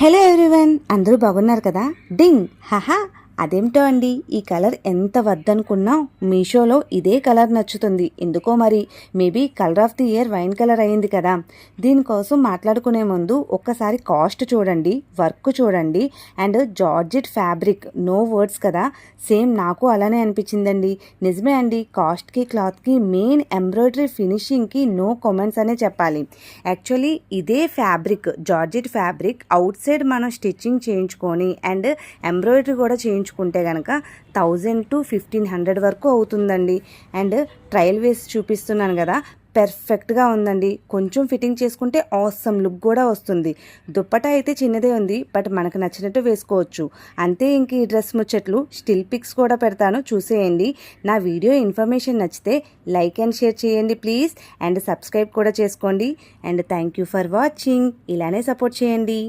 Hello everyone, అందరూ బాగున్నారు కదా? డింగ్ హహా. అదేమిటో అండి, ఈ కలర్ ఎంత వద్దనుకున్నా మీషోలో ఇదే కలర్ నచ్చుతుంది ఎందుకో. మరి maybe colour of the year wine colour అయింది కదా. దీనికోసం మాట్లాడుకునే ముందు ఒక్కసారి కాస్ట్ చూడండి, వర్క్ చూడండి, and georgette fabric, no words కదా. సేమ్ నాకు అలానే అనిపించిందండి. నిజమే అండి, కాస్ట్కి క్లాత్కి మెయిన్ ఎంబ్రాయిడరీ ఫినిషింగ్కి నో కామెంట్స్ అనే చెప్పాలి. యాక్చువల్లీ ఇదే fabric, georgette fabric outside మనం స్టిచ్చింగ్ చేయించుకొని అండ్ ఎంబ్రాయిడరీ కూడా చేయించుకుంటే కనుక 1000 to 1500 వరకు అవుతుందండి. అండ్ ట్రయల్ వేసి చూపిస్తున్నాను కదా, పర్ఫెక్ట్గా ఉందండి. కొంచెం ఫిట్టింగ్ చేసుకుంటే ఆసమ్ లుక్ కూడా వస్తుంది. దుప్పటా అయితే చిన్నదే ఉంది, బట్ మనకు నచ్చినట్టు వేసుకోవచ్చు అంతే. ఇంక ఈ డ్రెస్ ముచ్చట్లు స్టిల్ పిక్స్ కూడా పెడతాను, చూసేయండి. నా వీడియో ఇన్ఫర్మేషన్ నచ్చితే లైక్ అండ్ షేర్ చేయండి ప్లీజ్, అండ్ సబ్స్క్రైబ్ కూడా చేసుకోండి. And thank you for watching. ఇలానే సపోర్ట్ చేయండి.